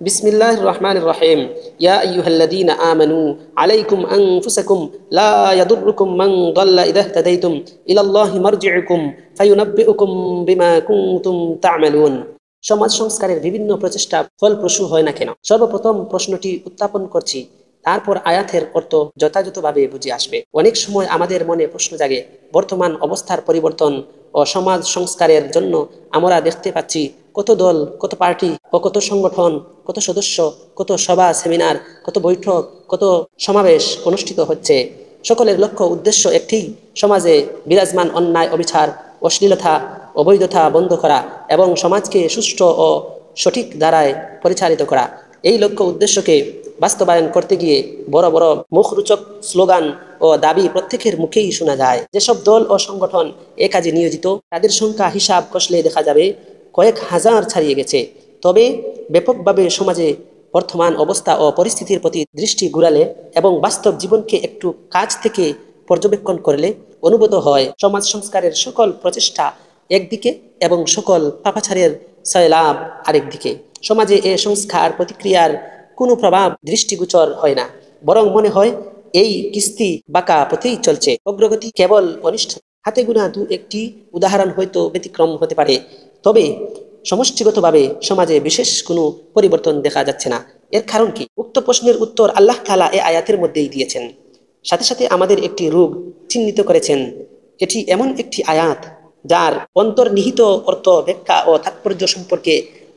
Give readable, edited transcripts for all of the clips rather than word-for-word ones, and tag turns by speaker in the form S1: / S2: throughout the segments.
S1: বিসমিল্লাহির রহমানির রহিম। ইয়া আইয়ুহাল্লাযীনা আমানু আলাইকুম আনফুসাকুম লা ইয়াদুররুকুম মান দাল্লা ইযা ইহতাদাইতুম ইলাল্লাহি মারজিউকুম ফায়ুনাব্বিউকুম বিমা কুনতুম তা'মালুন। সমাজ সংস্কারের বিভিন্ন প্রচেষ্টা ফলপ্রসূ হয় না কেন? সর্বপ্রথম প্রশ্নটি উত্থাপন করছি, তারপর আয়াতের অর্থ যথাযথভাবে বুঝে আসবে। অনেক সময় আমাদের মনে প্রশ্ন জাগে, বর্তমান অবস্থার পরিবর্তন ও সমাজ সংস্কারের জন্য আমরা দেখতে পাচ্ছি কত দল, কত পার্টি ও কত সংগঠন, কত সদস্য, কত সভা সেমিনার, কত বৈঠক, কত সমাবেশ অনুষ্ঠিত হচ্ছে। সকলের লক্ষ্য উদ্দেশ্য একটি, সমাজে বিরাজমান অন্যায়, অবিচার, অশ্লীলতা, অবৈধতা বন্ধ করা এবং সমাজকে সুষ্ঠু ও সঠিক ধারায় পরিচালিত করা। এই লক্ষ্য উদ্দেশ্যকে বাস্তবায়ন করতে গিয়ে বড় বড় মুখরোচক স্লোগান ও দাবি প্রত্যেকের মুখেই শোনা যায়। যেসব দল ও সংগঠন এ কাজে নিয়োজিত, তাদের সংখ্যা হিসাব কষলে দেখা যাবে কয়েক হাজার ছাড়িয়ে গেছে। তবে ব্যাপকভাবে সমাজে বর্তমান অবস্থা ও পরিস্থিতির প্রতি দৃষ্টি ঘুরালে এবং বাস্তব জীবনকে একটু কাছ থেকে পর্যবেক্ষণ করলে অনুভূত হয় সমাজ সংস্কারের সকল প্রচেষ্টা একদিকে এবং সকল পাপাচারের সয়লাভ আরেকদিকে। সমাজে এ সংস্কার প্রতিক্রিয়ার কোনো প্রভাব দৃষ্টিগোচর হয় না, বরং মনে হয় এই কিস্তি বাঁকা পথেই চলছে। অগ্রগতি কেবল অনিষ্ট, হাতে গোনা দু একটি উদাহরণ হয়তো ব্যতিক্রম হতে পারে, তবে সমষ্টিগতভাবে সমাজে বিশেষ কোনো পরিবর্তন দেখা যাচ্ছে না। এর কারণ কি? উক্ত প্রশ্নের উত্তর আল্লাহ তাআলা এ আয়াতের মধ্যেই দিয়েছেন। সাথে সাথে আমাদের একটি রোগ চিহ্নিত করেছেন। এটি এমন একটি আয়াত যার অন্তর্নিহিত অর্থ, ব্যাখ্যা ও তাৎপর্য সম্পর্কে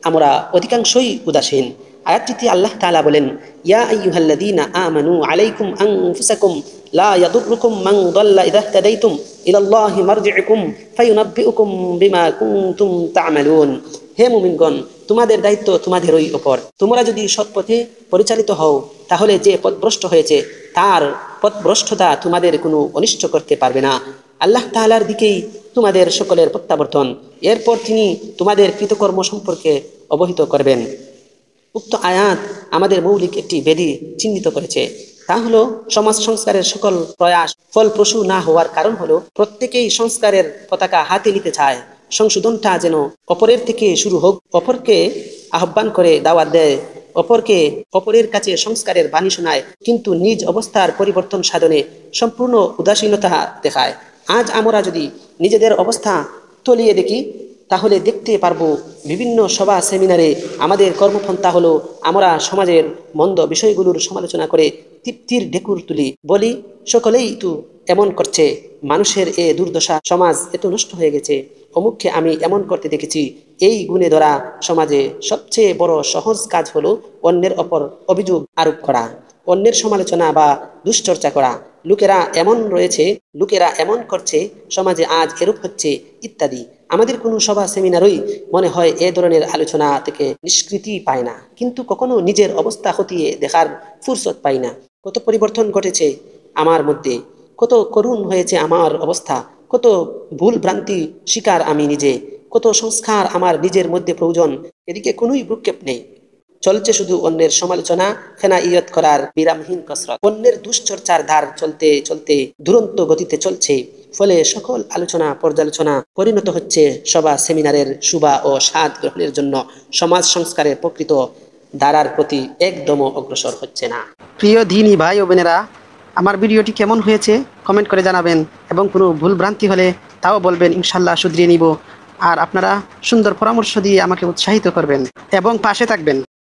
S1: আমরা অধিকাংশই উদাসীন। আয়াতটিতে আল্লাহ তাআলা বলেন, ইয়া আইয়ুহাল্লাযীনা আমানু আলাইকুম আনফুসাকুম লা ইয়াদুররুকুম মান দাল্লা ইযা ইহতাদাইতুম ইলাল্লাহি মারজিউকুম ফায়ুনাব্বিউকুম বিমা কুনতুম তা'মালুন। হে মুমিনগণ, তোমাদের দায়িত্ব তোমাদেরই উপর। তোমরা যদি সৎ পথে পরিচালিত হও, তাহলে যে পথভ্রষ্ট হয়েছে তার পথভ্রষ্টতা তোমাদের কোনো অনিষ্ট করতে পারবে না। আল্লাহ তাআলার দিকেই তোমাদের সকলের প্রত্যাবর্তন। এরপর তিনি তোমাদের কৃতকর্ম সম্পর্কে অবহিত করবেন। উক্ত আয়াত আমাদের মৌলিক একটি বেদি চিহ্নিত করেছে। তা হলো, সমাজ সংস্কারের সকল প্রয়াস ফলপ্রসূ না হওয়ার কারণ হলো প্রত্যেকেই সংস্কারের পতাকা হাতে নিতে চায়। সংশোধনটা যেন অপরের থেকে শুরু হোক, অপরকে আহ্বান করে দাওয়াত দেয়, অপরের কাছে সংস্কারের বাণী শোনায়, কিন্তু নিজ অবস্থার পরিবর্তন সাধনে সম্পূর্ণ উদাসীনতা দেখায়। আজ আমরা যদি নিজেদের অবস্থা তলিয়ে দেখি, তাহলে দেখতে পারবো বিভিন্ন সভা সেমিনারে আমাদের কর্মপন্থা হলো আমরা সমাজের মন্দ বিষয়গুলোর সমালোচনা করে তৃপ্তির ঢেকুর তুলি, বলি সকলেই তো এমন করছে, মানুষের এ দুর্দশা, সমাজ এত নষ্ট হয়ে গেছে, অমুককে আমি এমন করতে দেখেছি। এই গুণে ধরা সমাজে সবচেয়ে বড় সহজ কাজ হলো অন্যের ওপর অভিযোগ আরোপ করা, অন্যের সমালোচনা বা দুশ্চর্চা করা। লোকেরা এমন রয়েছে, লোকেরা এমন করছে, সমাজে আজ এরূপ হচ্ছে, ইত্যাদি। আমাদের কোনো সভা সেমিনারই মনে হয় এ ধরনের আলোচনা থেকে নিষ্কৃতি পায় না, কিন্তু কখনো নিজের অবস্থা খতিয়ে দেখার ফুরসত পাই না। কত পরিবর্তন ঘটেছে আমার মধ্যে, কত করুণ হয়েছে আমার অবস্থা, কত ভুল ভ্রান্তি শিকার আমি নিজে, কত সংস্কার আমার নিজের মধ্যে প্রয়োজন। এদিকে কোনোই ভ্রুক্ষেপ নেই, চলছে শুধু অন্যের সমালোচনা, ফেনাইয়ত করার বিরামহীন কসরত। অন্যের দুশ্চর্চার ধার চলতে চলতে দুরন্ত গতিতে চলছে। ফলে সকল আলোচনা পর্যালোচনা পরিণত হচ্ছে সভা সেমিনারের শুভা ও স্বাদ গ্রহণের জন্য সমাজ সংস্কারের প্রকৃত ধারার প্রতি একদমও অগ্রসর হচ্ছে না। প্রিয় দিনী ভাই ও বোনেরা, আমার ভিডিওটি কেমন হয়েছে কমেন্ট করে জানাবেন, এবং কোনো ভুল ভ্রান্তি হলে তাও বলবেন, ইনশাল্লাহ শুধরিয়ে নিব। আর আপনারা সুন্দর পরামর্শ দিয়ে আমাকে উৎসাহিত করবেন এবং পাশে থাকবেন।